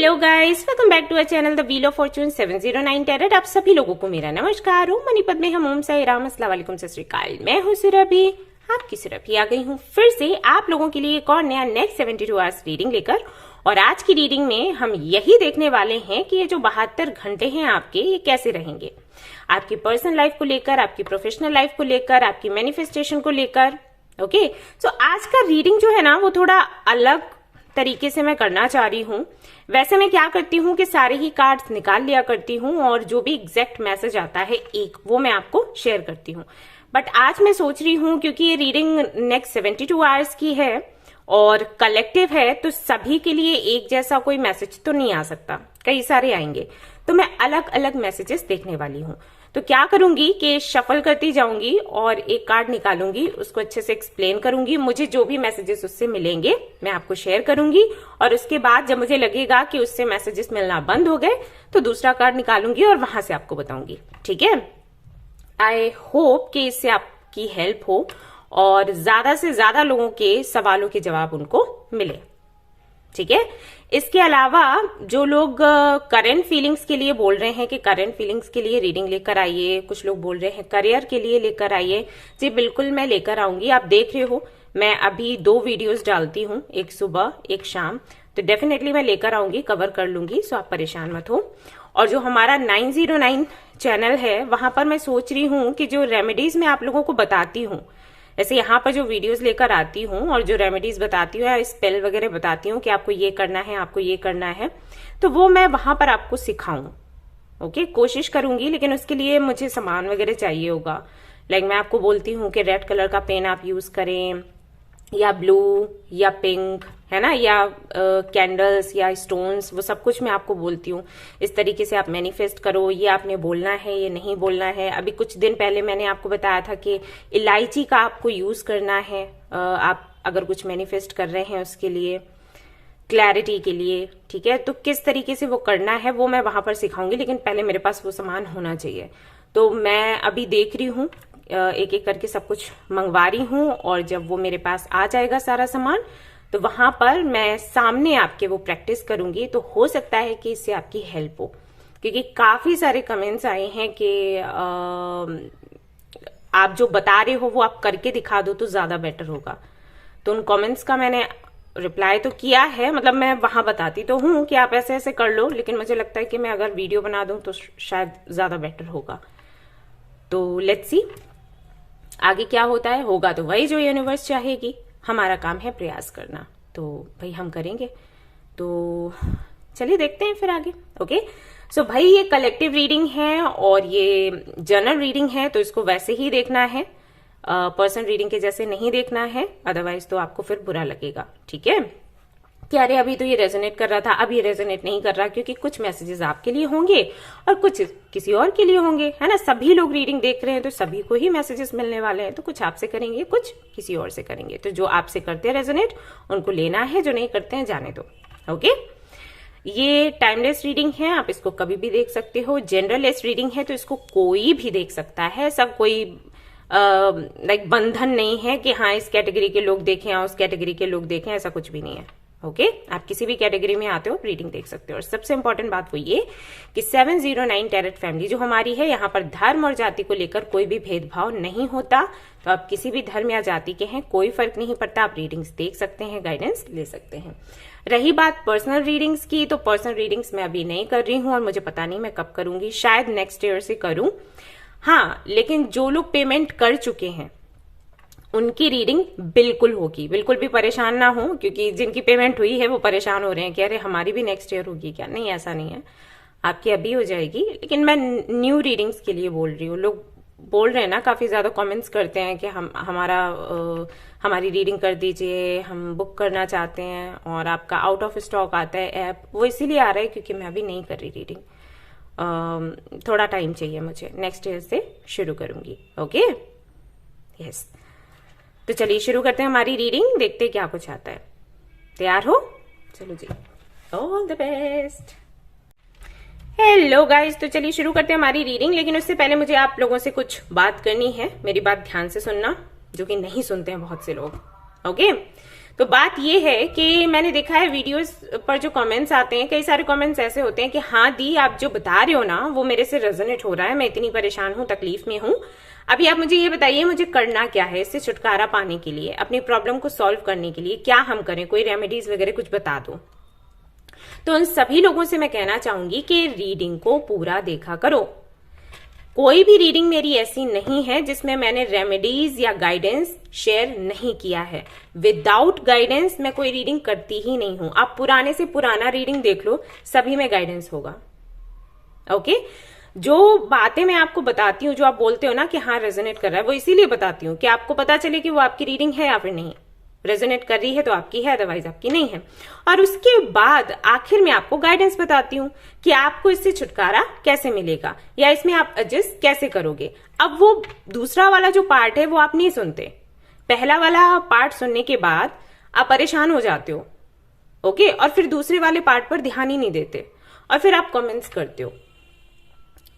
Hello guys, welcome back to our channel the wheel of fortune 709 tarot. आप सभी लोगों को मेरा नमस्कार। ओम मणिपत में हम ओम साई राम, अस्सलाम वालेकुम, सत श्री अकाल। मैं हूँ सुरभि, आपकी सुरभि आ गई हूँ फिर से आप लोगों के लिए एक और नया नेक्स्ट 72 आवर्स रीडिंग लेकर। और आज की रीडिंग में हम यही देखने वाले हैं कि ये जो 72 घंटे हैं आपके, ये कैसे रहेंगे आपकी पर्सनल लाइफ को लेकर, आपकी प्रोफेशनल लाइफ को लेकर, आपकी मैनिफेस्टेशन को लेकर। ओके, सो आज का रीडिंग जो है ना, वो थोड़ा अलग तरीके से मैं करना चाह रही हूँ। वैसे मैं क्या करती हूँ कि सारे ही कार्ड्स निकाल लिया करती हूँ और जो भी एग्जैक्ट मैसेज आता है एक, वो मैं आपको शेयर करती हूँ। बट आज मैं सोच रही हूँ क्योंकि ये रीडिंग नेक्स्ट 72 आवर्स की है और कलेक्टिव है, तो सभी के लिए एक जैसा कोई मैसेज तो नहीं आ सकता, कई सारे आएंगे। तो मैं अलग अलग मैसेजेस देखने वाली हूँ। तो क्या करूंगी कि शफल करती जाऊंगी और एक कार्ड निकालूंगी, उसको अच्छे से एक्सप्लेन करूंगी। मुझे जो भी मैसेजेस उससे मिलेंगे मैं आपको शेयर करूंगी, और उसके बाद जब मुझे लगेगा कि उससे मैसेजेस मिलना बंद हो गए तो दूसरा कार्ड निकालूंगी और वहां से आपको बताऊंगी। ठीक है, आई होप कि इससे आपकी हेल्प हो और ज्यादा से ज्यादा लोगों के सवालों के जवाब उनको मिले। ठीक है, इसके अलावा जो लोग करंट फीलिंग्स के लिए बोल रहे हैं कि करंट फीलिंग्स के लिए रीडिंग लेकर आइए, कुछ लोग बोल रहे हैं करियर के लिए लेकर आइए, जी बिल्कुल मैं लेकर आऊंगी। आप देख रहे हो मैं अभी 2 वीडियोस डालती हूँ, एक सुबह एक शाम, तो डेफिनेटली मैं लेकर आऊंगी, कवर कर लूंगी, सो आप परेशान मत हो। और जो हमारा 909 चैनल है, वहां पर मैं सोच रही हूँ कि जो रेमेडीज मैं आप लोगों को बताती हूँ, जैसे यहाँ पर जो वीडियोस लेकर आती हूँ और जो रेमेडीज बताती हूँ या स्पेल वगैरह बताती हूँ कि आपको ये करना है, आपको ये करना है, तो वो मैं वहां पर आपको सिखाऊं। ओके, कोशिश करूंगी, लेकिन उसके लिए मुझे सामान वगैरह चाहिए होगा। लाइक मैं आपको बोलती हूँ कि रेड कलर का पेन आप यूज करें, या ब्लू या पिंक, है ना, या कैंडल्स या स्टोन्स, वो सब कुछ मैं आपको बोलती हूँ। इस तरीके से आप मैनिफेस्ट करो, ये आपने बोलना है, ये नहीं बोलना है। अभी कुछ दिन पहले मैंने आपको बताया था कि इलायची का आपको यूज करना है, आप अगर कुछ मैनिफेस्ट कर रहे हैं उसके लिए, क्लैरिटी के लिए। ठीक है, तो किस तरीके से वो करना है वो मैं वहां पर सिखाऊंगी, लेकिन पहले मेरे पास वो सामान होना चाहिए। तो मैं अभी देख रही हूँ, एक एक करके सब कुछ मंगवा रही हूँ, और जब वो मेरे पास आ जाएगा सारा सामान, तो वहां पर मैं सामने आपके वो प्रैक्टिस करूंगी। तो हो सकता है कि इससे आपकी हेल्प हो, क्योंकि काफी सारे कमेंट्स आए हैं कि आप जो बता रहे हो वो आप करके दिखा दो तो ज्यादा बेटर होगा। तो उन कमेंट्स का मैंने रिप्लाई तो किया है, मतलब मैं वहां बताती तो हूं कि आप ऐसे ऐसे कर लो, लेकिन मुझे लगता है कि मैं अगर वीडियो बना दूं तो शायद ज्यादा बेटर होगा। तो लेट्स सी आगे क्या होता है। होगा तो वही जो यूनिवर्स चाहेगी, हमारा काम है प्रयास करना, तो भाई हम करेंगे। तो चलिए देखते हैं फिर आगे। ओके, सो भाई ये कलेक्टिव रीडिंग है और ये जनरल रीडिंग है, तो इसको वैसे ही देखना है, पर्सन रीडिंग के जैसे नहीं देखना है, अदरवाइज तो आपको फिर बुरा लगेगा। ठीक है, कि अरे अभी तो ये रेजोनेट कर रहा था, अब ये रेजोनेट नहीं कर रहा, क्योंकि कुछ मैसेजेस आपके लिए होंगे और कुछ किसी और के लिए होंगे, है ना। सभी लोग रीडिंग देख रहे हैं तो सभी को ही मैसेजेस मिलने वाले हैं, तो कुछ आपसे करेंगे, कुछ किसी और से करेंगे। तो जो आपसे करते हैं रेजोनेट उनको लेना है, जो नहीं करते हैं जाने दो। ओके, ये टाइमलेस रीडिंग है, आप इसको कभी भी देख सकते हो। जनरलेस रीडिंग है तो इसको कोई भी देख सकता है, सब कोई लाइक बंधन नहीं है कि हाँ इस कैटेगरी के लोग देखें या उस कैटेगरी के लोग देखें, ऐसा कुछ भी नहीं है। ओके, आप किसी भी कैटेगरी में आते हो रीडिंग देख सकते हो। और सबसे इंपॉर्टेंट बात वो ये कि 709 टैरेट फैमिली जो हमारी है, यहाँ पर धर्म और जाति को लेकर कोई भी भेदभाव नहीं होता। तो आप किसी भी धर्म या जाति के हैं, कोई फर्क नहीं पड़ता, आप रीडिंग्स देख सकते हैं, गाइडेंस ले सकते हैं। रही बात पर्सनल रीडिंग्स की, तो पर्सनल रीडिंग्स मैं अभी नहीं कर रही हूँ और मुझे पता नहीं मैं कब करूंगी, शायद नेक्स्ट ईयर से करूं। हाँ, लेकिन जो लोग पेमेंट कर चुके हैं उनकी रीडिंग बिल्कुल होगी, बिल्कुल भी परेशान ना हो, क्योंकि जिनकी पेमेंट हुई है वो परेशान हो रहे हैं कि अरे हमारी भी नेक्स्ट ईयर होगी क्या। नहीं, ऐसा नहीं है, आपकी अभी हो जाएगी, लेकिन मैं न्यू रीडिंग्स के लिए बोल रही हूँ। लोग बोल रहे हैं ना, काफी ज्यादा कमेंट्स करते हैं कि हमारी रीडिंग कर दीजिए, हम बुक करना चाहते हैं, और आपका आउट ऑफ स्टॉक आता है ऐप। वो इसीलिए आ रहा है क्योंकि मैं अभी नहीं कर रही रीडिंग, थोड़ा टाइम चाहिए मुझे, नेक्स्ट ईयर से शुरू करूंगी। ओके, यस, तो चलिए शुरू करते हैं हमारी रीडिंग, देखते हैं क्या कुछ आता है। तैयार हो? चलो जी, all the best. Hello guys, तो चलिए शुरू करते हैं हमारी रीडिंग, लेकिन उससे पहले मुझे आप लोगों से कुछ बात करनी है। मेरी बात ध्यान से सुनना, जो कि नहीं सुनते हैं बहुत से लोग। ओके, तो बात ये है कि मैंने देखा है वीडियोस पर जो कमेंट्स आते हैं, कई सारे कमेंट्स ऐसे होते हैं कि हाँ दी, आप जो बता रहे हो ना वो मेरे से रेजोनेट हो रहा है, मैं इतनी परेशान हूँ, तकलीफ में हूँ। अभी आप मुझे ये बताइए मुझे करना क्या है इससे छुटकारा पाने के लिए, अपनी प्रॉब्लम को सॉल्व करने के लिए क्या हम करें, कोई रेमेडीज वगैरह कुछ बता दो। तो उन सभी लोगों से मैं कहना चाहूंगी कि रीडिंग को पूरा देखा करो। कोई भी रीडिंग मेरी ऐसी नहीं है जिसमें मैंने रेमेडीज या गाइडेंस शेयर नहीं किया है। विदाउट गाइडेंस मैं कोई रीडिंग करती ही नहीं हूं। आप पुराने से पुराना रीडिंग देख लो, सभी में गाइडेंस होगा। ओके, जो बातें मैं आपको बताती हूँ, जो आप बोलते हो ना कि हाँ रेजोनेट कर रहा है, वो इसीलिए बताती हूँ कि आपको पता चले कि वो आपकी रीडिंग है या फिर नहीं। रेजोनेट कर रही है तो आपकी है, अदरवाइज आपकी नहीं है। और उसके बाद आखिर में आपको गाइडेंस बताती हूँ कि आपको इससे छुटकारा कैसे मिलेगा या इसमें आप एडजस्ट कैसे करोगे। अब वो दूसरा वाला जो पार्ट है वो आप नहीं सुनते। पहला वाला पार्ट सुनने के बाद आप परेशान हो जाते हो, ओके, और फिर दूसरे वाले पार्ट पर ध्यान ही नहीं देते और फिर आप कमेंट्स करते हो।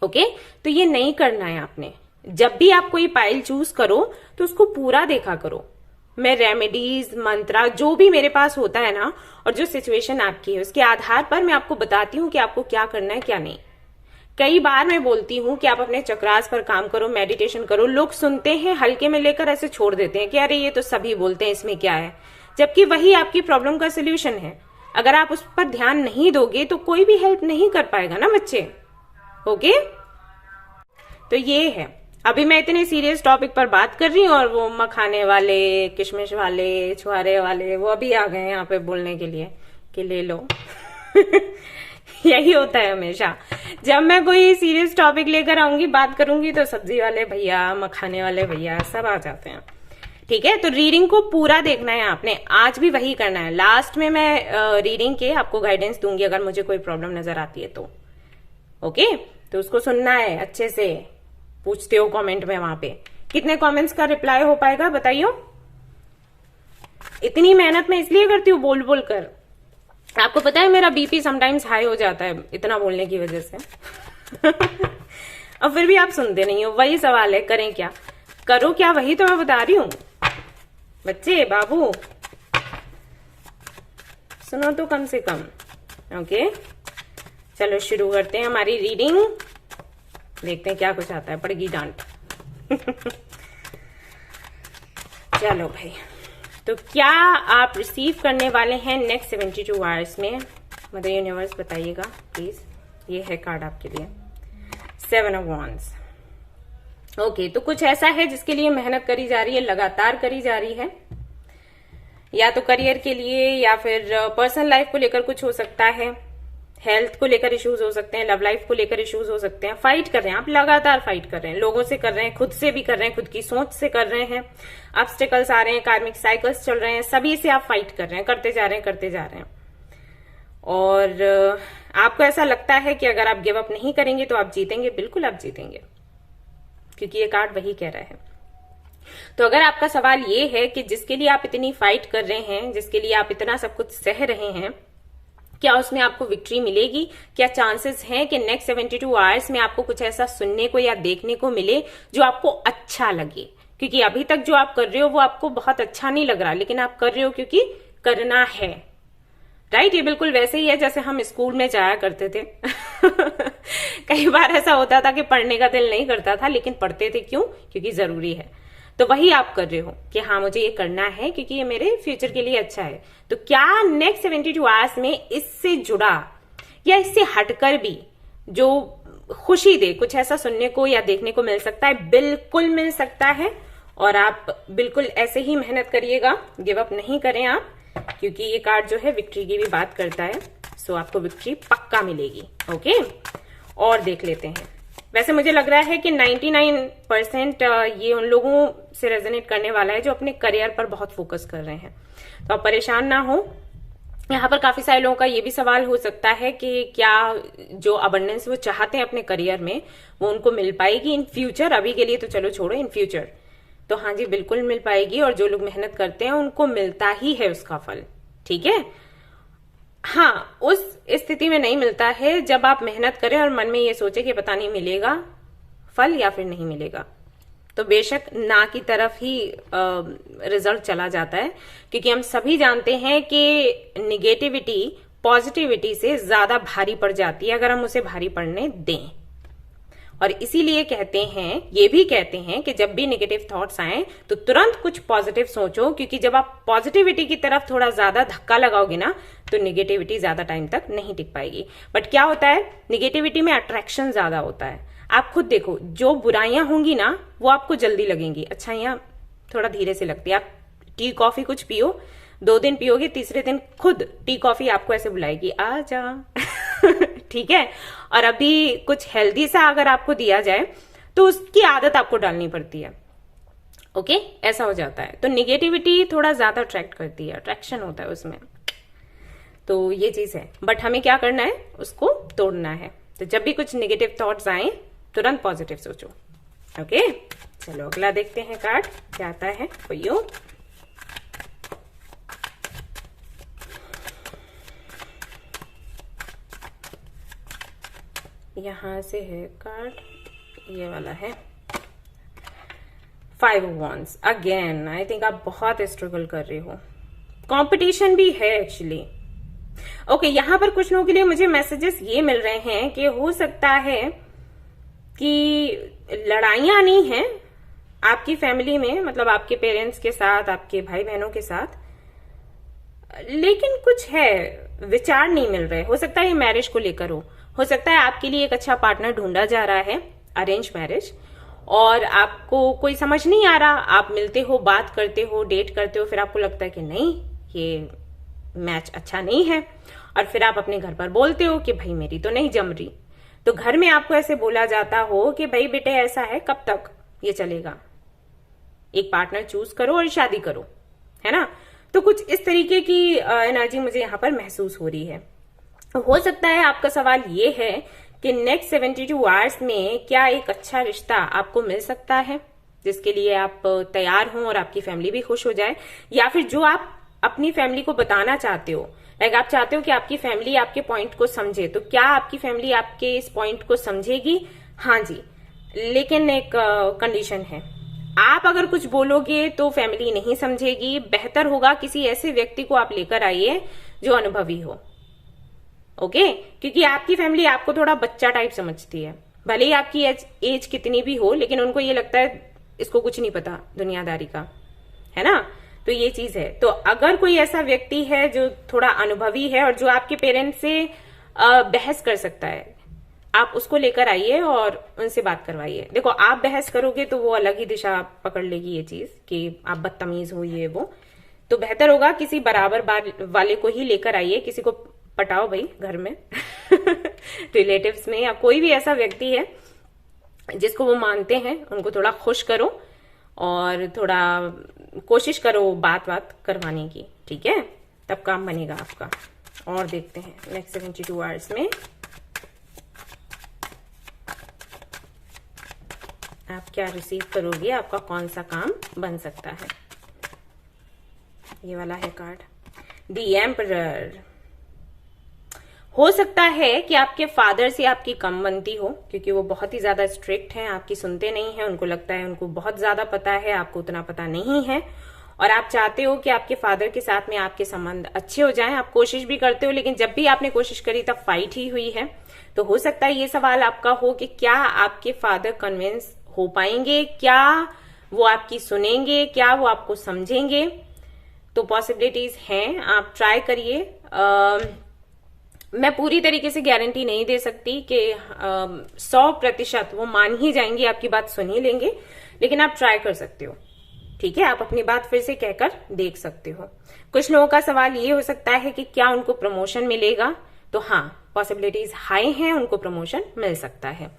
ओके, तो ये नहीं करना है आपने। जब भी आप कोई पाइल चूज करो तो उसको पूरा देखा करो। मैं रेमेडीज, मंत्रा, जो भी मेरे पास होता है ना, और जो सिचुएशन आपकी है उसके आधार पर मैं आपको बताती हूँ कि आपको क्या करना है क्या नहीं। कई बार मैं बोलती हूँ कि आप अपने चक्रास पर काम करो, मेडिटेशन करो। लोग सुनते हैं, हल्के में लेकर ऐसे छोड़ देते हैं कि अरे ये तो सभी बोलते हैं, इसमें क्या है, जबकि वही आपकी प्रॉब्लम का सोल्यूशन है। अगर आप उस पर ध्यान नहीं दोगे तो कोई भी हेल्प नहीं कर पाएगा ना बच्चे। ओके, तो ये है। अभी मैं इतने सीरियस टॉपिक पर बात कर रही हूँ और वो मखाने वाले, किशमिश वाले, छुआरे वाले वो अभी आ गए यहाँ पे बोलने के लिए कि ले लो। यही होता है हमेशा, जब मैं कोई सीरियस टॉपिक लेकर आऊंगी, बात करूंगी, तो सब्जी वाले भैया, मखाने वाले भैया सब आ जाते हैं। ठीक है, तो रीडिंग को पूरा देखना है आपने, आज भी वही करना है। लास्ट में मैं रीडिंग के आपको गाइडेंस दूंगी अगर मुझे कोई प्रॉब्लम नजर आती है तो। ओके, तो उसको सुनना है अच्छे से। पूछते हो कमेंट में, वहां पे कितने कमेंट्स का रिप्लाई हो पाएगा बताइयो। इतनी मेहनत मैं इसलिए करती हूँ बोल बोल कर। आपको पता है मेरा बीपी समटाइम्स हाई हो जाता है इतना बोलने की वजह से। और फिर भी आप सुनते नहीं हो। वही सवाल है, करें क्या, करो क्या, वही तो मैं बता रही हूँ। बच्चे, बाबू, सुनो तो कम से कम। ओके, चलो शुरू करते हैं हमारी रीडिंग। देखते हैं क्या कुछ आता है, पड़ेगी डांट। चलो भाई, तो क्या आप रिसीव करने वाले हैं नेक्स्ट 72 आवर्स में? मदर यूनिवर्स बताइएगा प्लीज। ये है कार्ड आपके लिए, 7 ऑफ वॉन्ड्स। ओके, तो कुछ ऐसा है जिसके लिए मेहनत करी जा रही है, लगातार करी जा रही है, या तो करियर के लिए या फिर पर्सनल लाइफ को लेकर कुछ हो सकता है, हेल्थ को लेकर इश्यूज हो सकते हैं, लव लाइफ को लेकर इश्यूज हो सकते हैं। फाइट कर रहे हैं आप, लगातार फाइट कर रहे हैं, लोगों से कर रहे हैं, खुद से भी कर रहे हैं, खुद की सोच से कर रहे हैं। ऑब्स्टेकल्स आ रहे हैं, कार्मिक साइकिल्स चल रहे हैं, सभी से आप फाइट कर रहे हैं, करते जा रहे हैं, करते जा रहे हैं। और आपको ऐसा लगता है कि अगर आप गिव अप नहीं करेंगे तो आप जीतेंगे। बिल्कुल आप जीतेंगे, क्योंकि ये कार्ड वही कह रहा है। तो अगर आपका सवाल ये है कि जिसके लिए आप इतनी फाइट कर रहे हैं, जिसके लिए आप इतना सब कुछ सह रहे हैं, क्या उसमें आपको विक्ट्री मिलेगी? क्या चांसेस हैं कि नेक्स्ट 72 आवर्स में आपको कुछ ऐसा सुनने को या देखने को मिले जो आपको अच्छा लगे? क्योंकि अभी तक जो आप कर रहे हो वो आपको बहुत अच्छा नहीं लग रहा, लेकिन आप कर रहे हो क्योंकि करना है। राइट, ये बिल्कुल वैसे ही है जैसे हम स्कूल में जाया करते थे। कई बार ऐसा होता था कि पढ़ने का दिल नहीं करता था, लेकिन पढ़ते थे क्यों? क्योंकि जरूरी है। तो वही आप कर रहे हो कि हाँ मुझे ये करना है क्योंकि ये मेरे फ्यूचर के लिए अच्छा है। तो क्या नेक्स्ट 72 आवर्स में इससे जुड़ा या इससे हटकर भी जो खुशी दे कुछ ऐसा सुनने को या देखने को मिल सकता है? बिल्कुल मिल सकता है। और आप बिल्कुल ऐसे ही मेहनत करिएगा, गिव अप नहीं करें आप, क्योंकि ये कार्ड जो है विक्ट्री की भी बात करता है। सो आपको विक्ट्री पक्का मिलेगी। ओके, और देख लेते हैं। वैसे मुझे लग रहा है कि 99% ये उन लोगों से रेजोनेट करने वाला है जो अपने करियर पर बहुत फोकस कर रहे हैं। तो आप परेशान ना हो। यहाँ पर काफी सारे लोगों का ये भी सवाल हो सकता है कि क्या जो अबंडेंस वो चाहते हैं अपने करियर में वो उनको मिल पाएगी इन फ्यूचर? अभी के लिए तो चलो छोड़ो, इन फ्यूचर तो हाँ जी बिल्कुल मिल पाएगी। और जो लोग मेहनत करते हैं उनको मिलता ही है उसका फल। ठीक है, हाँ, उस स्थिति में नहीं मिलता है जब आप मेहनत करें और मन में ये सोचे कि पता नहीं मिलेगा फल या फिर नहीं मिलेगा। तो बेशक ना की तरफ ही रिजल्ट चला जाता है, क्योंकि हम सभी जानते हैं कि निगेटिविटी पॉजिटिविटी से ज्यादा भारी पड़ जाती है अगर हम उसे भारी पड़ने दें। और इसीलिए कहते हैं, ये भी कहते हैं कि जब भी नेगेटिव थॉट्स आए तो तुरंत कुछ पॉजिटिव सोचो, क्योंकि जब आप पॉजिटिविटी की तरफ थोड़ा ज्यादा धक्का लगाओगे ना तो निगेटिविटी ज्यादा टाइम तक नहीं टिक पाएगी। बट क्या होता है, निगेटिविटी में अट्रैक्शन ज्यादा होता है। आप खुद देखो, जो बुराइयां होंगी ना वो आपको जल्दी लगेंगी, अच्छाइयां थोड़ा धीरे से लगती है। आप टी कॉफी कुछ पियो, 2 दिन पियोगे, तीसरे दिन खुद टी कॉफी आपको ऐसे बुलाएगी, आ जा ठीक है। और अभी कुछ हेल्दी सा अगर आपको दिया जाए तो उसकी आदत आपको डालनी पड़ती है। ओके, ऐसा हो जाता है। तो निगेटिविटी थोड़ा ज्यादा अट्रैक्ट करती है, अट्रैक्शन होता है उसमें, तो ये चीज है। बट हमें क्या करना है, उसको तोड़ना है। तो जब भी कुछ नेगेटिव थॉट्स आए तुरंत पॉजिटिव सोचो। ओके, चलो अगला देखते हैं कार्ड क्या आता है फॉर यू। यहां से है कार्ड, ये वाला है 5 of Wands। Again I think आप बहुत स्ट्रगल कर रहे हो, कंपटीशन भी है एक्चुअली। ओके, यहां पर कुछ लोगों के लिए मुझे मैसेजेस ये मिल रहे हैं कि हो सकता है कि लड़ाइयां नहीं है आपकी फैमिली में, मतलब आपके पेरेंट्स के साथ, आपके भाई बहनों के साथ, लेकिन कुछ है, विचार नहीं मिल रहे। हो सकता है ये मैरिज को लेकर हो सकता है आपके लिए एक अच्छा पार्टनर ढूंढा जा रहा है, अरेंज मैरिज, और आपको कोई समझ नहीं आ रहा। आप मिलते हो, बात करते हो, डेट करते हो, फिर आपको लगता है कि नहीं ये मैच अच्छा नहीं है, और फिर आप अपने घर पर बोलते हो कि भाई मेरी तो नहीं जम रही। तो घर में आपको ऐसे बोला जाता हो कि भाई बेटे ऐसा है, कब तक ये चलेगा, एक पार्टनर चूज करो और शादी करो, है ना। तो कुछ इस तरीके की एनर्जी मुझे यहां पर महसूस हो रही है। हो सकता है आपका सवाल ये है कि नेक्स्ट 72 आवर्स में क्या एक अच्छा रिश्ता आपको मिल सकता है जिसके लिए आप तैयार हों और आपकी फैमिली भी खुश हो जाए, या फिर जो आप अपनी फैमिली को बताना चाहते हो, लाइक आप चाहते हो कि आपकी फैमिली आपके पॉइंट को समझे। तो क्या आपकी फैमिली आपके इस पॉइंट को समझेगी? हाँ जी, लेकिन एक कंडीशन है, आप अगर कुछ बोलोगे तो फैमिली नहीं समझेगी। बेहतर होगा किसी ऐसे व्यक्ति को आप लेकर आइए जो अनुभवी हो। ओके, क्योंकि आपकी फैमिली आपको थोड़ा बच्चा टाइप समझती है, भले ही आपकी एज कितनी भी हो, लेकिन उनको ये लगता है इसको कुछ नहीं पता दुनियादारी का, है ना। तो ये चीज है। तो अगर कोई ऐसा व्यक्ति है जो थोड़ा अनुभवी है और जो आपके पेरेंट्स से बहस कर सकता है, आप उसको लेकर आइए और उनसे बात करवाइए। देखो, आप बहस करोगे तो वो अलग ही दिशा पकड़ लेगी, ये चीज कि आप बदतमीज हो, ये वो। तो बेहतर होगा किसी बराबर वाले को ही लेकर आइए, किसी को पटाओ भाई घर में रिलेटिव्स में, या कोई भी ऐसा व्यक्ति है जिसको वो मानते हैं, उनको थोड़ा खुश करो और थोड़ा कोशिश करो बात करवाने की, ठीक है, तब काम बनेगा आपका। और देखते हैं नेक्स्ट 72 आवर्स में आप क्या रिसीव करोगे, आपका कौन सा काम बन सकता है। ये वाला है कार्ड, द एम्परर। हो सकता है कि आपके फादर से आपकी कम बनती हो, क्योंकि वो बहुत ही ज्यादा स्ट्रिक्ट हैं, आपकी सुनते नहीं हैं, उनको लगता है उनको बहुत ज्यादा पता है, आपको उतना पता नहीं है, और आप चाहते हो कि आपके फादर के साथ में आपके संबंध अच्छे हो जाएं। आप कोशिश भी करते हो, लेकिन जब भी आपने कोशिश करी तब फाइट ही हुई है। तो हो सकता है ये सवाल आपका हो कि क्या आपके फादर कन्विंस हो पाएंगे, क्या वो आपकी सुनेंगे, क्या वो आपको समझेंगे। तो पॉसिबिलिटीज हैं, आप ट्राई करिए। मैं पूरी तरीके से गारंटी नहीं दे सकती कि 100% वो मान ही जाएंगे, आपकी बात सुन ही लेंगे, लेकिन आप ट्राई कर सकते हो, ठीक है। आप अपनी बात फिर से कहकर देख सकते हो। कुछ लोगों का सवाल ये हो सकता है कि क्या उनको प्रमोशन मिलेगा, तो हाँ, पॉसिबिलिटीज हाई हैं, उनको प्रमोशन मिल सकता है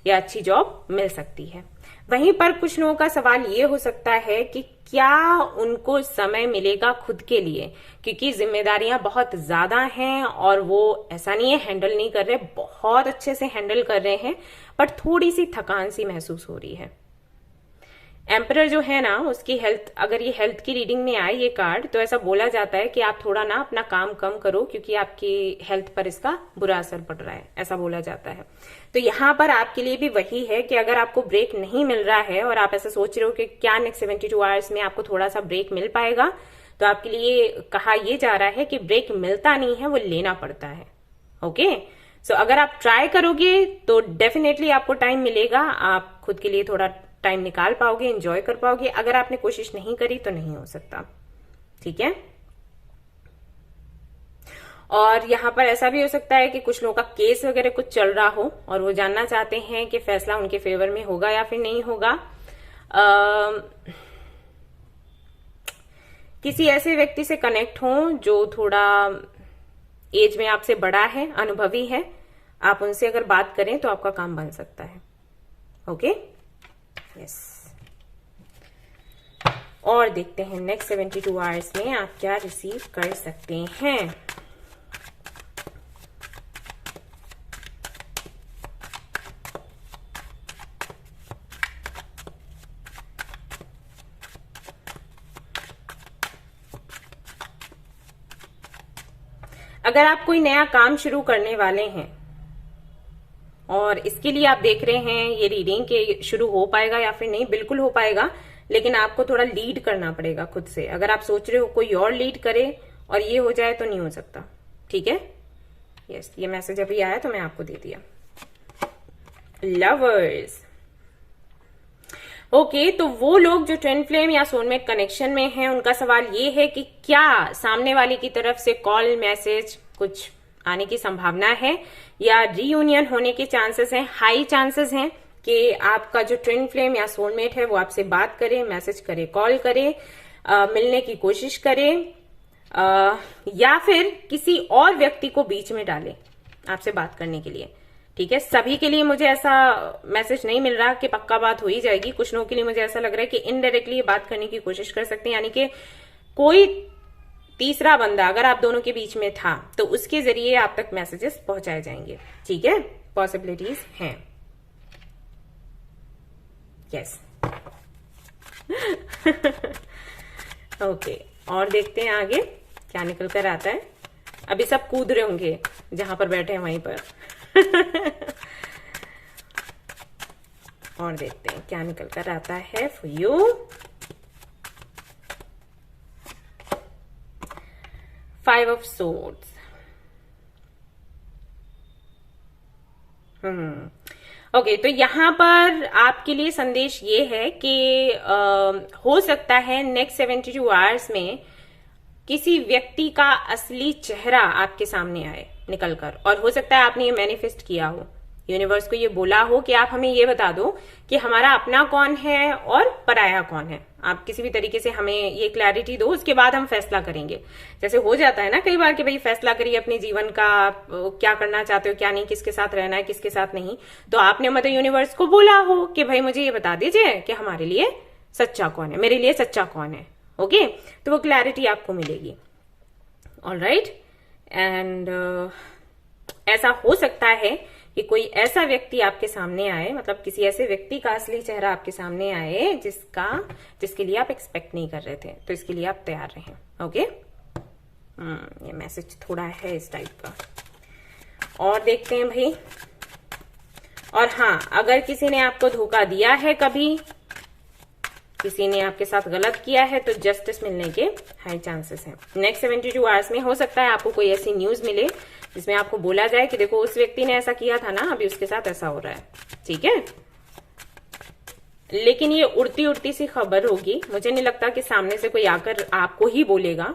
या अच्छी जॉब मिल सकती है। वहीं पर कुछ लोगों का सवाल ये हो सकता है कि क्या उनको समय मिलेगा खुद के लिए, क्योंकि जिम्मेदारियां बहुत ज्यादा हैं और वो ऐसा नहीं है हैंडल नहीं कर रहे, बहुत अच्छे से हैंडल कर रहे हैं, बट थोड़ी सी थकान सी महसूस हो रही है। एम्परर जो है ना, उसकी हेल्थ, अगर ये हेल्थ की रीडिंग में आए ये कार्ड, तो ऐसा बोला जाता है कि आप थोड़ा ना अपना काम कम करो, क्योंकि आपकी हेल्थ पर इसका बुरा असर पड़ रहा है, ऐसा बोला जाता है। तो यहाँ पर आपके लिए भी वही है कि अगर आपको ब्रेक नहीं मिल रहा है और आप ऐसा सोच रहे हो कि क्या नेक्स्ट 72 आवर्स में आपको थोड़ा सा ब्रेक मिल पाएगा, तो आपके लिए कहा यह जा रहा है कि ब्रेक मिलता नहीं है, वो लेना पड़ता है। ओके, सो अगर आप ट्राई करोगे तो डेफिनेटली आपको टाइम मिलेगा, आप खुद के लिए थोड़ा टाइम निकाल पाओगे, एंजॉय कर पाओगे। अगर आपने कोशिश नहीं करी तो नहीं हो सकता, ठीक है। और यहाँ पर ऐसा भी हो सकता है कि कुछ लोगों का केस वगैरह कुछ चल रहा हो और वो जानना चाहते हैं कि फैसला उनके फेवर में होगा या फिर नहीं होगा। किसी ऐसे व्यक्ति से कनेक्ट हो जो थोड़ा एज में आपसे बड़ा है, अनुभवी है, आप उनसे अगर बात करें तो आपका काम बन सकता है। Okay, yes. और देखते हैं नेक्स्ट 72 आवर्स में आप क्या रिसीव कर सकते हैं। अगर आप कोई नया काम शुरू करने वाले हैं और इसके लिए आप देख रहे हैं ये रीडिंग के शुरू हो पाएगा या फिर नहीं, बिल्कुल हो पाएगा, लेकिन आपको थोड़ा लीड करना पड़ेगा खुद से। अगर आप सोच रहे हो कोई और लीड करे और ये हो जाए तो नहीं हो सकता, ठीक है। यस, ये मैसेज अभी आया तो मैं आपको दे दिया। लवर्स, ओके, तो वो लोग जो ट्विन फ्लेम या सोलमेट कनेक्शन में हैं, उनका सवाल ये है कि क्या सामने वाले की तरफ से कॉल, मैसेज कुछ आने की संभावना है या रीयूनियन होने के चांसेस हैं। हाई चांसेस हैं कि आपका जो ट्विन फ्लेम या सोलमेट है वो आपसे बात करे, मैसेज करे, कॉल करे, मिलने की कोशिश करे, या फिर किसी और व्यक्ति को बीच में डाले आपसे बात करने के लिए, ठीक है। सभी के लिए मुझे ऐसा मैसेज नहीं मिल रहा कि पक्का बात हो ही जाएगी। कुछ लोगों के लिए मुझे ऐसा लग रहा है कि इनडायरेक्टली ये बात करने की कोशिश कर सकते हैं, यानी कि कोई तीसरा बंदा अगर आप दोनों के बीच में था तो उसके जरिए आप तक मैसेजेस पहुंचाए जाएंगे, ठीक है। पॉसिबिलिटीज हैं, यस। ओके, और देखते हैं आगे क्या निकल कर आता है। अभी सब कूद रहे होंगे जहां पर बैठे हैं वहीं पर। और देखते हैं क्या निकल कर आता है for you. 5 of Swords। Okay, तो यहां पर आपके लिए संदेश ये है कि हो सकता है नेक्स्ट 72 आवर्स में किसी व्यक्ति का असली चेहरा आपके सामने आए निकलकर, और हो सकता है आपने ये मैनिफेस्ट किया हो, यूनिवर्स को ये बोला हो कि आप हमें ये बता दो कि हमारा अपना कौन है और पराया कौन है। आप किसी भी तरीके से हमें ये क्लैरिटी दो, उसके बाद हम फैसला करेंगे। जैसे हो जाता है ना कई बार कि भाई फैसला करिए अपने जीवन का, क्या करना चाहते हो क्या नहीं, किसके साथ रहना है किसके साथ नहीं। तो आपने मदर यूनिवर्स को बोला हो कि भाई मुझे ये बता दीजिए कि हमारे लिए सच्चा कौन है, मेरे लिए सच्चा कौन है। ओके, तो वो क्लैरिटी आपको मिलेगी। ऑलराइट, एंड ऐसा हो सकता है कि कोई ऐसा व्यक्ति आपके सामने आए, मतलब किसी ऐसे व्यक्ति का असली चेहरा आपके सामने आए जिसके लिए आप एक्सपेक्ट नहीं कर रहे थे, तो इसके लिए आप तैयार रहें। ओके, ये मैसेज थोड़ा है इस टाइप का। और देखते हैं भाई। और हाँ, अगर किसी ने आपको धोखा दिया है, कभी किसी ने आपके साथ गलत किया है, तो जस्टिस मिलने के हाई चांसेस हैं। नेक्स्ट 72 आवर्स में हो सकता है आपको कोई ऐसी न्यूज मिले जिसमें आपको बोला जाए कि देखो उस व्यक्ति ने ऐसा किया था ना, अभी उसके साथ ऐसा हो रहा है, ठीक है। लेकिन ये उड़ती उड़ती सी खबर होगी, मुझे नहीं लगता कि सामने से कोई आकर आपको ही बोलेगा,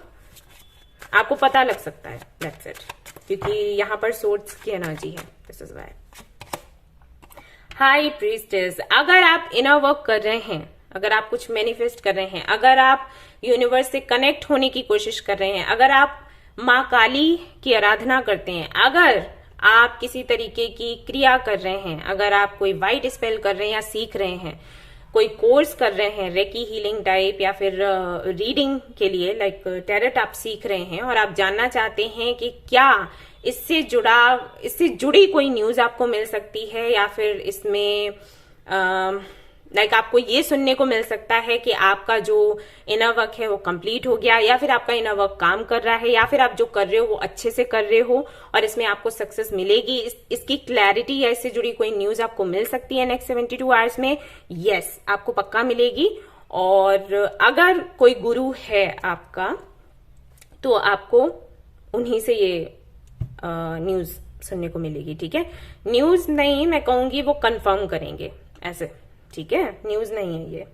आपको पता लग सकता है, दैट्स इट, क्योंकि यहां पर सोर्स की एनर्जी है। This is why. High priestess, अगर आप इनर वर्क कर रहे हैं, अगर आप कुछ मैनिफेस्ट कर रहे हैं, अगर आप यूनिवर्स से कनेक्ट होने की कोशिश कर रहे हैं, अगर आप माँ काली की आराधना करते हैं, अगर आप किसी तरीके की क्रिया कर रहे हैं, अगर आप कोई वाइट स्पेल कर रहे हैं या सीख रहे हैं, कोई कोर्स कर रहे हैं रेकी हीलिंग टाइप या फिर रीडिंग के लिए लाइक टैरेट आप सीख रहे हैं, और आप जानना चाहते हैं कि क्या इससे जुड़ी कोई न्यूज आपको मिल सकती है या फिर इसमें लाइक आपको ये सुनने को मिल सकता है कि आपका जो इनर वर्क है वो कंप्लीट हो गया, या फिर आपका इनर वर्क काम कर रहा है, या फिर आप जो कर रहे हो वो अच्छे से कर रहे हो और इसमें आपको सक्सेस मिलेगी। इसकी क्लैरिटी या इससे जुड़ी कोई न्यूज आपको मिल सकती है नेक्स्ट 72 आवर्स में। यस, आपको पक्का मिलेगी। और अगर कोई गुरु है आपका तो आपको उन्हीं से ये न्यूज सुनने को मिलेगी। ठीक है, न्यूज नहीं, मैं कहूंगी वो कंफर्म करेंगे ऐसे। ठीक है, न्यूज नहीं है ये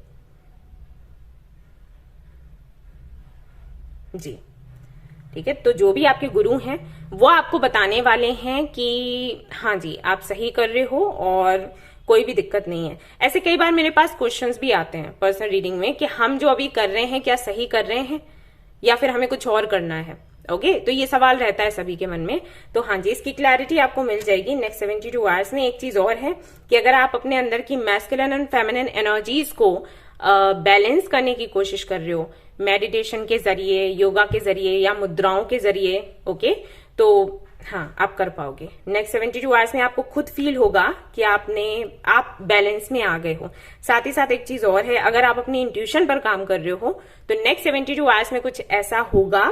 जी। ठीक है, तो जो भी आपके गुरु हैं वो आपको बताने वाले हैं कि हाँ जी आप सही कर रहे हो और कोई भी दिक्कत नहीं है। ऐसे कई बार मेरे पास क्वेश्चंस भी आते हैं पर्सनल रीडिंग में कि हम जो अभी कर रहे हैं क्या सही कर रहे हैं या फिर हमें कुछ और करना है। ओके, तो ये सवाल रहता है सभी के मन में। तो हाँ जी, इसकी क्लैरिटी आपको मिल जाएगी नेक्स्ट 72 आवर्स में। एक चीज और है कि अगर आप अपने अंदर की मैस्कुलिन एंड फेमिनिन एनर्जीज को बैलेंस करने की कोशिश कर रहे हो मेडिटेशन के जरिए, योगा के जरिए या मुद्राओं के जरिए, ओके, तो हाँ आप कर पाओगे। नेक्स्ट 72 आवर्स में आपको खुद फील होगा कि आप बैलेंस में आ गए हो। साथ ही साथ एक चीज और है, अगर आप अपनी इंट्यूशन पर काम कर रहे हो तो नेक्स्ट 72 आवर्स में कुछ ऐसा होगा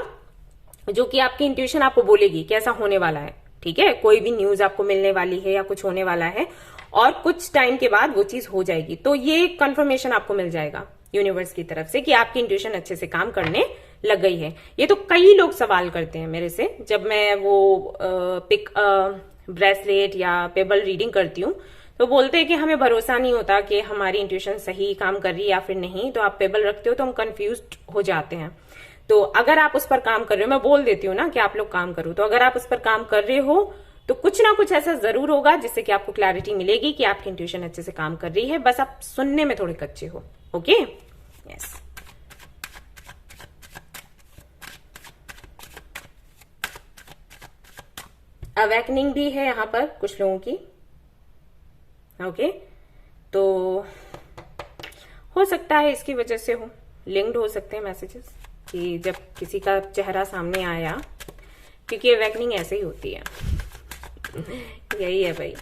जो कि आपकी इंट्यूशन आपको बोलेगी कि ऐसा होने वाला है। ठीक है, कोई भी न्यूज आपको मिलने वाली है या कुछ होने वाला है और कुछ टाइम के बाद वो चीज हो जाएगी। तो ये कंफर्मेशन आपको मिल जाएगा यूनिवर्स की तरफ से कि आपकी इंट्यूशन अच्छे से काम करने लग गई है। ये तो कई लोग सवाल करते हैं मेरे से जब मैं वो पिक ब्रेसलेट या पेबल रीडिंग करती हूँ, तो बोलते हैं कि हमें भरोसा नहीं होता कि हमारी इंट्यूशन सही काम कर रही है या फिर नहीं, तो आप पेबल रखते हो तो हम कंफ्यूज्ड हो जाते हैं। तो अगर आप उस पर काम कर रहे हो, मैं बोल देती हूँ ना कि आप लोग काम करो, तो अगर आप उस पर काम कर रहे हो तो कुछ ना कुछ ऐसा जरूर होगा जिससे कि आपको क्लैरिटी मिलेगी कि आपकी इंट्यूशन अच्छे से काम कर रही है, बस आप सुनने में थोड़े कच्चे हो। Okay, yes. अवेकनिंग भी है यहाँ पर कुछ लोगों की। ओके, तो हो सकता है इसकी वजह से हो, लिंक्ड हो सकते हैं मैसेजेस कि जब किसी का चेहरा सामने आया, क्योंकि अवेकनिंग ऐसे ही होती है। यही है भाई।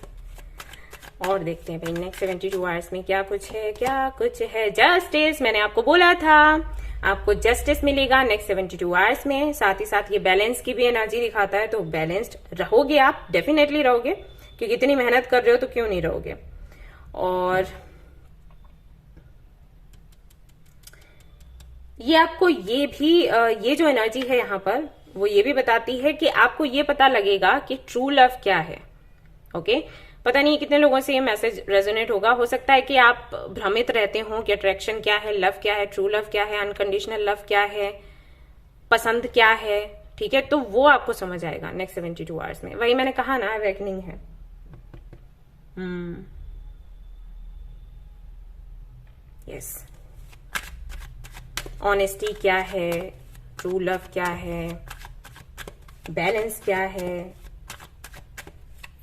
और देखते हैं भाई नेक्स्ट 72 आवर्स में क्या कुछ है, क्या कुछ है। जस्टिस, मैंने आपको बोला था आपको जस्टिस मिलेगा नेक्स्ट 72 आवर्स में। साथ ही साथ ये बैलेंस की भी एनर्जी दिखाता है, तो बैलेंस्ड रहोगे आप, डेफिनेटली रहोगे, क्योंकि इतनी मेहनत कर रहे हो तो क्यों नहीं रहोगे। और ये आपको ये जो एनर्जी है यहाँ पर वो ये भी बताती है कि आपको ये पता लगेगा कि ट्रू लव क्या है। ओके, पता नहीं कितने लोगों से ये मैसेज रेजोनेट होगा। हो सकता है कि आप भ्रमित रहते हो कि अट्रैक्शन क्या है, लव क्या है, ट्रू लव क्या है, अनकंडीशनल लव क्या है, पसंद क्या है। ठीक है, तो वो आपको समझ आएगा नेक्स्ट 72 आवर्स में। वही मैंने कहा ना, अवेकनिंग है। यस, ऑनेस्टी क्या है, ट्रू लव क्या है, बैलेंस क्या है,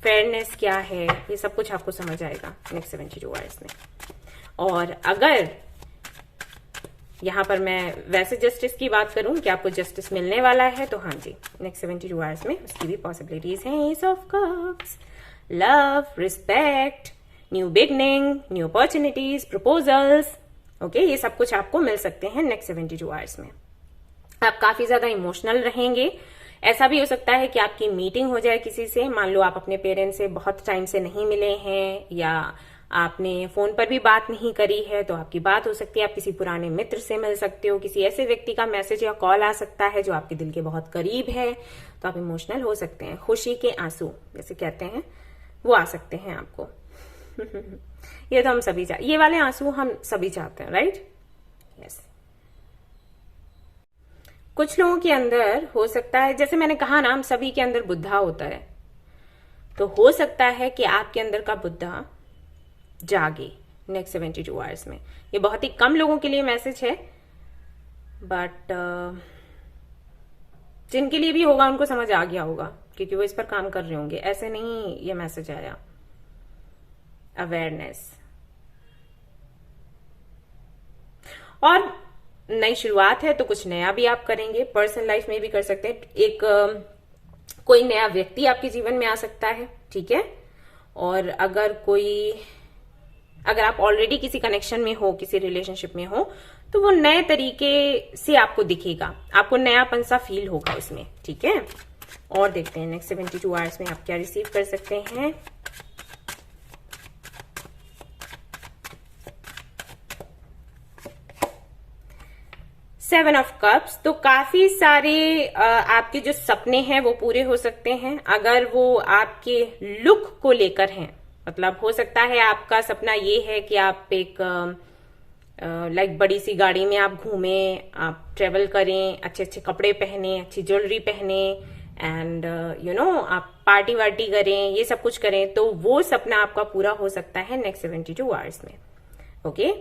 फेयरनेस क्या है, ये सब कुछ आपको समझ आएगा नेक्स्ट 72 आवर्स में। और अगर यहां पर मैं वैसे जस्टिस की बात करूं कि आपको जस्टिस मिलने वाला है, तो हाँ जी नेक्स्ट 72 आवर्स में उसकी भी पॉसिबिलिटीज हैं। S of cups, love, respect, new beginning, new opportunities, proposals. Okay, ये सब कुछ आपको मिल सकते हैं नेक्स्ट 72 आवर्स में। आप काफी ज्यादा इमोशनल रहेंगे। ऐसा भी हो सकता है कि आपकी मीटिंग हो जाए किसी से। मान लो आप अपने पेरेंट्स से बहुत टाइम से नहीं मिले हैं या आपने फोन पर भी बात नहीं करी है, तो आपकी बात हो सकती है। आप किसी पुराने मित्र से मिल सकते हो, किसी ऐसे व्यक्ति का मैसेज या कॉल आ सकता है जो आपके दिल के बहुत करीब है, तो आप इमोशनल हो सकते हैं। खुशी के आंसू जैसे कहते हैं वो आ सकते हैं आपको। ये तो हम सभी ये वाले आंसू हम सभी चाहते हैं, राइट? यस। कुछ लोगों के अंदर हो सकता है, जैसे मैंने कहा ना, हम सभी के अंदर बुद्धा होता है, तो हो सकता है कि आपके अंदर का बुद्धा जागे नेक्स्ट 72 आवर्स में। ये बहुत ही कम लोगों के लिए मैसेज है, बट जिनके लिए भी होगा उनको समझ आ गया होगा, क्योंकि वो इस पर काम कर रहे होंगे। ऐसे नहीं ये मैसेज आया। अवेयरनेस और नई शुरुआत है, तो कुछ नया भी आप करेंगे। पर्सनल लाइफ में भी कर सकते हैं। एक कोई नया व्यक्ति आपके जीवन में आ सकता है, ठीक है। और अगर कोई अगर आप ऑलरेडी किसी कनेक्शन में हो, किसी रिलेशनशिप में हो, तो वो नए तरीके से आपको दिखेगा, आपको नयापन सा फील होगा उसमें, ठीक है। और देखते हैं नेक्स्ट 72 आवर्स में आप क्या रिसीव कर सकते हैं। सेवन ऑफ कप्स, तो काफी सारे आपके जो सपने हैं वो पूरे हो सकते हैं, अगर वो आपके लुक को लेकर हैं। मतलब हो सकता है आपका सपना ये है कि आप एक लाइक बड़ी सी गाड़ी में आप घूमें, आप ट्रेवल करें, अच्छे अच्छे कपड़े पहने, अच्छी ज्वेलरी पहने, एंड आप पार्टी वार्टी करें, ये सब कुछ करें, तो वो सपना आपका पूरा हो सकता है नेक्स्ट 72 आवर्स में, ओके।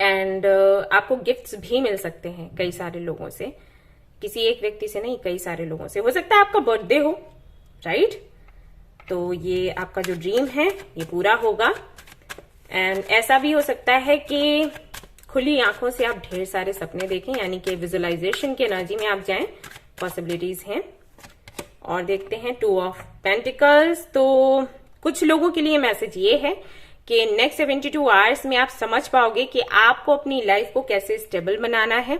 एंड आपको गिफ्ट्स भी मिल सकते हैं कई सारे लोगों से, किसी एक व्यक्ति से नहीं, कई सारे लोगों से। हो सकता है आपका बर्थडे हो, राइट, तो ये आपका जो ड्रीम है ये पूरा होगा। एंड ऐसा भी हो सकता है कि खुली आंखों से आप ढेर सारे सपने देखें, यानी कि विजुअलाइजेशन की एनर्जी में आप जाएं, पॉसिबिलिटीज हैं। और देखते हैं 2 ऑफ पेंटिकल्स, तो कुछ लोगों के लिए मैसेज ये है कि नेक्स्ट 72 आवर्स में आप समझ पाओगे कि आपको अपनी लाइफ को कैसे स्टेबल बनाना है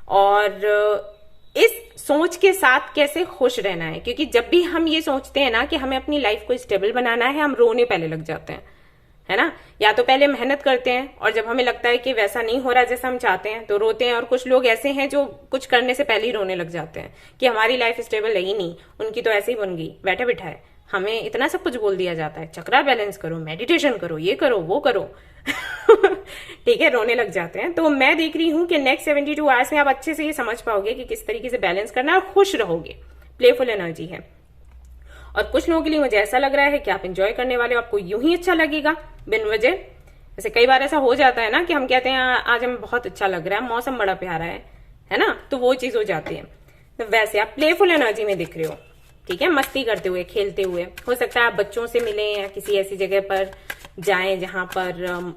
और इस सोच के साथ कैसे खुश रहना है। क्योंकि जब भी हम ये सोचते हैं ना कि हमें अपनी लाइफ को स्टेबल बनाना है, हम रोने पहले लग जाते हैं, है ना। या तो पहले मेहनत करते हैं और जब हमें लगता है कि वैसा नहीं हो रहा जैसा हम चाहते हैं तो रोते हैं। और कुछ लोग ऐसे हैं जो कुछ करने से पहले ही रोने लग जाते हैं कि हमारी लाइफ स्टेबल है ही नहीं, उनकी तो ऐसे ही बन गई, बैठे बिठाए। हमें इतना सब कुछ बोल दिया जाता है, चक्रा बैलेंस करो, मेडिटेशन करो, ये करो, वो करो ठीक है, रोने लग जाते हैं। तो मैं देख रही हूं कि नेक्स्ट 72 आवर्स में आप अच्छे से ये समझ पाओगे कि किस तरीके से बैलेंस करना है और खुश रहोगे, प्लेफुल एनर्जी है। और कुछ लोगों के लिए मुझे ऐसा लग रहा है कि आप एंजॉय करने वाले हो, आपको यूं ही अच्छा लगेगा बिन वजह। जैसे कई बार ऐसा हो जाता है ना कि हम कहते हैं आज हमें बहुत अच्छा लग रहा है, मौसम बड़ा प्यारा है ना, तो वो चीज हो जाती है। तो वैसे आप प्लेफुल एनर्जी में दिख रहे हो, ठीक है, मस्ती करते हुए, खेलते हुए। हो सकता है आप बच्चों से मिलें या किसी ऐसी जगह पर जाएं जहां पर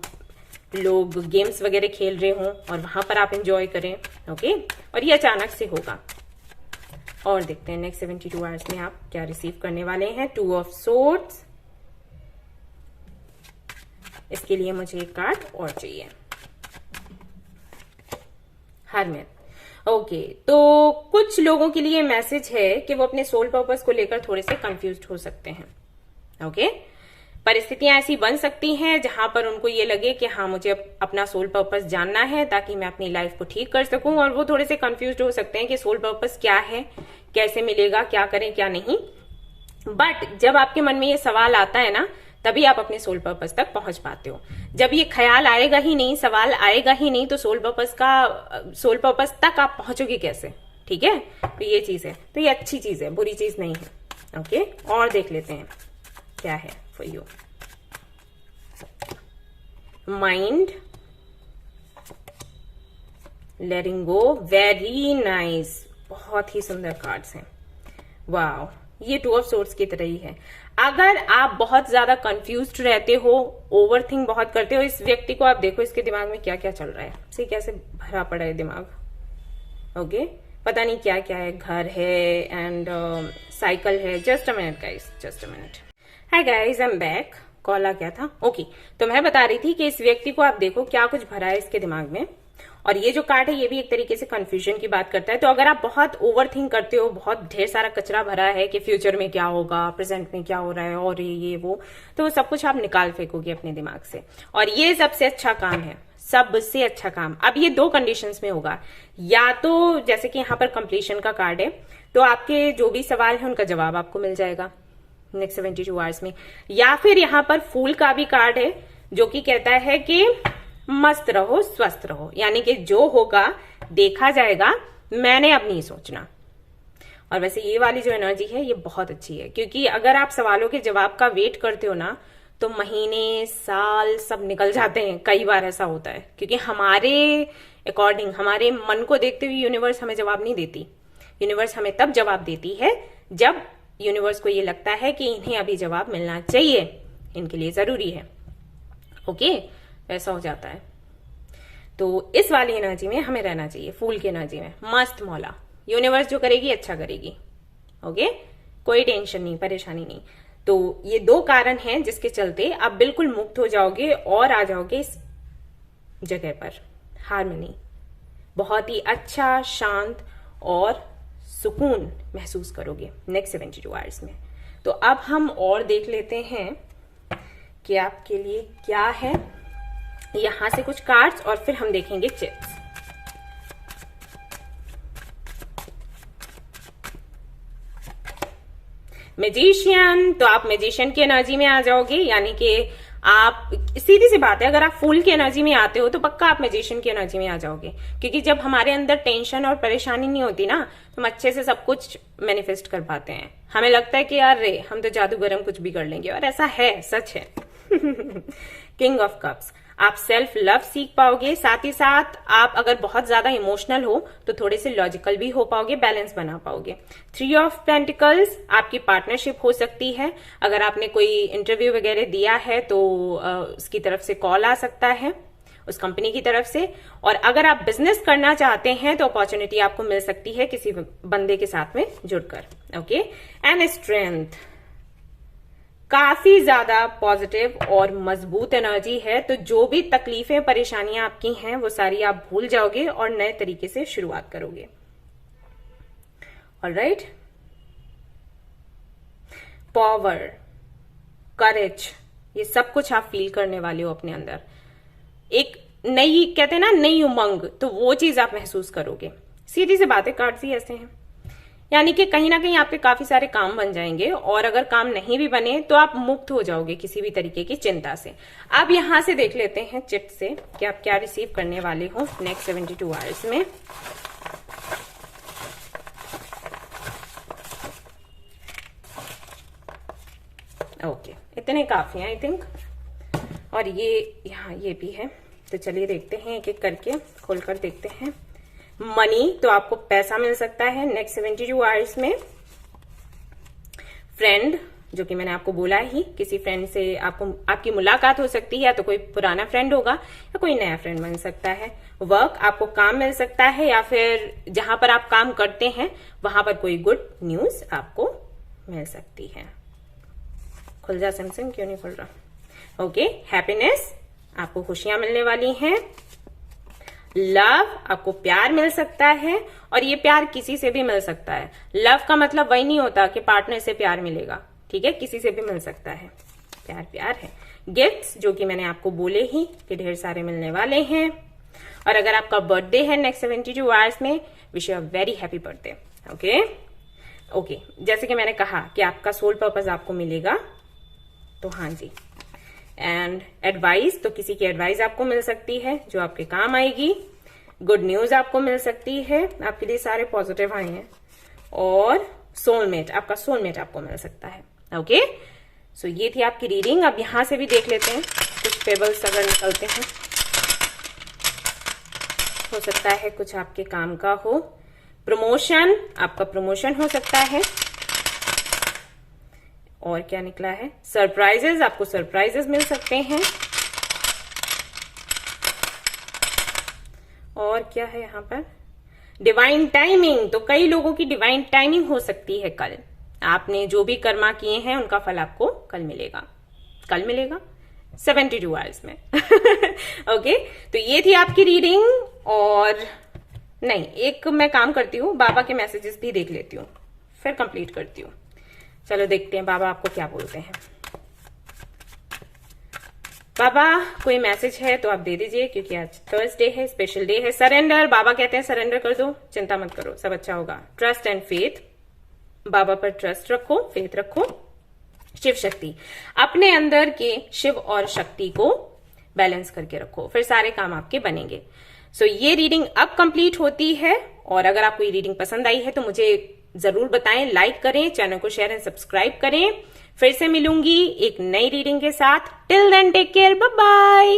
लोग गेम्स वगैरह खेल रहे हों और वहां पर आप एंजॉय करें, ओके। और ये अचानक से होगा। और देखते हैं नेक्स्ट 72 आवर्स में आप क्या रिसीव करने वाले हैं। 2 ऑफ सोर्ड्स, इसके लिए मुझे एक कार्ड और चाहिए, हरमिट, ओके। तो कुछ लोगों के लिए मैसेज है कि वो अपने सोल पर्पस को लेकर थोड़े से कंफ्यूज्ड हो सकते हैं, ओके। परिस्थितियां ऐसी बन सकती हैं जहां पर उनको ये लगे कि हाँ मुझे अपना सोल पर्पस जानना है ताकि मैं अपनी लाइफ को ठीक कर सकूं, और वो थोड़े से कंफ्यूज्ड हो सकते हैं कि सोल पर्पस क्या है, कैसे मिलेगा, क्या करें क्या नहीं। बट जब आपके मन में ये सवाल आता है ना, तभी आप अपने सोल पर्पस तक पहुंच पाते हो। जब ये ख्याल आएगा ही नहीं, सवाल आएगा ही नहीं, तो सोल पर्पस तक आप पहुंचोगे कैसे, ठीक है। तो ये चीज है, तो ये अच्छी चीज है, बुरी चीज नहीं है, ओके। और देख लेते हैं क्या है for you. Mind, letting go, very nice, बहुत ही सुंदर कार्ड्स हैं, वाओ। ये 2 ऑफ सोर्ड्स की तरह ही है। अगर आप बहुत ज्यादा कंफ्यूज्ड रहते हो, ओवरथिंक बहुत करते हो, इस व्यक्ति को आप देखो, इसके दिमाग में क्या क्या चल रहा है, इसे कैसे भरा पड़ा है दिमाग, ओके। पता नहीं क्या क्या है, घर है एंड साइकिल है। Just a minute guys, just a minute. Hi guys, I am back. Call आ गया था, ओके। तो मैं बता रही थी कि इस व्यक्ति को आप देखो क्या कुछ भरा है इसके दिमाग में। और ये जो कार्ड है ये भी एक तरीके से कंफ्यूजन की बात करता है। तो अगर आप बहुत ओवरथिंक करते हो, बहुत ढेर सारा कचरा भरा है कि फ्यूचर में क्या होगा, प्रेजेंट में क्या हो रहा है, और ये वो, तो वो सब कुछ आप निकाल फेंकोगे अपने दिमाग से। और ये सबसे अच्छा काम है, सबसे अच्छा काम। अब ये 2 कंडीशंस में होगा, या तो जैसे कि यहाँ पर कंप्लीशन का कार्ड है, तो आपके जो भी सवाल है उनका जवाब आपको मिल जाएगा नेक्स्ट 72 आवर्स में। या फिर यहाँ पर फूल का भी कार्ड है जो कि कहता है कि मस्त रहो, स्वस्थ रहो, यानी कि जो होगा देखा जाएगा, मैंने अब नहीं सोचना। और वैसे ये वाली जो एनर्जी है ये बहुत अच्छी है, क्योंकि अगर आप सवालों के जवाब का वेट करते हो ना, तो महीने, साल सब निकल जाते हैं। कई बार ऐसा होता है, क्योंकि हमारे अकॉर्डिंग, हमारे मन को देखते हुए यूनिवर्स हमें जवाब नहीं देती। यूनिवर्स हमें तब जवाब देती है जब यूनिवर्स को ये लगता है कि इन्हें अभी जवाब मिलना चाहिए, इनके लिए जरूरी है, ओके। ऐसा हो जाता है। तो इस वाली एनर्जी में हमें रहना चाहिए, फूल की एनर्जी में, मस्त मौला। यूनिवर्स जो करेगी अच्छा करेगी, ओके। कोई टेंशन नहीं, परेशानी नहीं। तो ये दो कारण हैं जिसके चलते आप बिल्कुल मुक्त हो जाओगे और आ जाओगे इस जगह पर, हार्मनी, बहुत ही अच्छा, शांत और सुकून महसूस करोगे नेक्स्ट 72 आवर्स में। तो अब हम और देख लेते हैं कि आपके लिए क्या है, यहां से कुछ कार्ड्स और फिर हम देखेंगे चिप्स। मैजिशियन, तो आप मैजिशियन की एनर्जी में आ जाओगे, यानी कि आप, सीधी सी बात है, अगर आप फूल की एनर्जी में आते हो तो पक्का आप मैजिशियन की एनर्जी में आ जाओगे, क्योंकि जब हमारे अंदर टेंशन और परेशानी नहीं होती ना, तो हम अच्छे से सब कुछ मैनिफेस्ट कर पाते हैं। हमें लगता है कि यार रे हम तो जादूगर, हम कुछ भी कर लेंगे, और ऐसा है, सच है। किंग ऑफ कप्स, आप सेल्फ लव सीख पाओगे, साथ ही साथ आप अगर बहुत ज्यादा इमोशनल हो तो थोड़े से लॉजिकल भी हो पाओगे, बैलेंस बना पाओगे। 3 ऑफ पेंटिकल्स, आपकी पार्टनरशिप हो सकती है, अगर आपने कोई इंटरव्यू वगैरह दिया है तो उसकी तरफ से कॉल आ सकता है, उस कंपनी की तरफ से। और अगर आप बिजनेस करना चाहते हैं तो अपॉर्चुनिटी आपको मिल सकती है किसी बंदे के साथ में जुड़कर। ओके, एंड स्ट्रेंथ, काफी ज्यादा पॉजिटिव और मजबूत एनर्जी है, तो जो भी तकलीफें परेशानियां आपकी हैं वो सारी आप भूल जाओगे और नए तरीके से शुरुआत करोगे। ऑलराइट, पावर, करेज, ये सब कुछ आप फील करने वाले हो अपने अंदर। एक नई, कहते हैं ना, नई उमंग, तो वो चीज आप महसूस करोगे। सीधी सी बात है, कार्ड्स ही ऐसे हैं, यानी कि कहीं ना कहीं आपके काफी सारे काम बन जाएंगे, और अगर काम नहीं भी बने तो आप मुक्त हो जाओगे किसी भी तरीके की चिंता से। अब यहां से देख लेते हैं चिट से कि आप क्या रिसीव करने वाले हो नेक्स्ट 72 आवर्स में। ओके, इतने काफी हैं आई थिंक, और ये यहाँ ये भी है, तो चलिए देखते हैं एक एक करके, खोलकर देखते हैं। मनी, तो आपको पैसा मिल सकता है नेक्स्ट 72 आवर्स में। फ्रेंड, जो कि मैंने आपको बोला ही, किसी फ्रेंड से आपकी मुलाकात हो सकती है, या तो कोई पुराना फ्रेंड होगा या कोई नया फ्रेंड बन सकता है। वर्क, आपको काम मिल सकता है, या फिर जहां पर आप काम करते हैं वहां पर कोई गुड न्यूज आपको मिल सकती है। खुल जा सैमसंग, क्यों नहीं खुल रहा। ओके, हैप्पीनेस, आपको खुशियां मिलने वाली हैं। लव, आपको प्यार मिल सकता है, और ये प्यार किसी से भी मिल सकता है। लव का मतलब वही नहीं होता कि पार्टनर से प्यार मिलेगा, ठीक है, किसी से भी मिल सकता है, प्यार प्यार है। गिफ्ट्स, जो कि मैंने आपको बोले ही कि ढेर सारे मिलने वाले हैं। और अगर आपका बर्थडे है नेक्स्ट 72 आवर्स में, wish you a very happy birthday. Okay, जैसे कि मैंने कहा कि आपका सोल पर्पस आपको मिलेगा, तो हाँ जी। एंड एडवाइस, तो किसी की एडवाइस आपको मिल सकती है जो आपके काम आएगी। गुड न्यूज आपको मिल सकती है, आपके लिए सारे पॉजिटिव आए हैं। और सोलमेट, आपका सोलमेट आपको मिल सकता है। ओके, सो ये थी आपकी रीडिंग। अब यहां से भी देख लेते हैं कुछ पेबल्स अगर निकलते हैं, हो सकता है कुछ आपके काम का हो। प्रमोशन, आपका प्रमोशन हो सकता है। और क्या निकला है, सरप्राइजेस, आपको सरप्राइजेस मिल सकते हैं। और क्या है यहाँ पर, डिवाइन टाइमिंग, तो कई लोगों की डिवाइन टाइमिंग हो सकती है कल। आपने जो भी कर्मा किए हैं उनका फल आपको कल मिलेगा, 72 आवर्स में। ओके, तो ये थी आपकी रीडिंग। और नहीं, एक मैं काम करती हूँ, बाबा के मैसेजेस भी देख लेती हूँ, फिर कंप्लीट करती हूँ। चलो देखते हैं बाबा आपको क्या बोलते हैं। बाबा, कोई मैसेज है तो आप दे दीजिए, क्योंकि आज थर्सडे है, स्पेशल डे है। सरेंडर, बाबा कहते हैं सरेंडर कर दो, चिंता मत करो, सब अच्छा होगा। ट्रस्ट एंड फेथ, बाबा पर ट्रस्ट रखो, फेथ रखो। शिव शक्ति, अपने अंदर के शिव और शक्ति को बैलेंस करके रखो, फिर सारे काम आपके बनेंगे। सो ये रीडिंग अब कंप्लीट होती है, और अगर आपको ये रीडिंग पसंद आई है तो मुझे जरूर बताएं, लाइक करें, चैनल को शेयर एंड सब्सक्राइब करें। फिर से मिलूंगी एक नई रीडिंग के साथ। Till then take care, bye bye.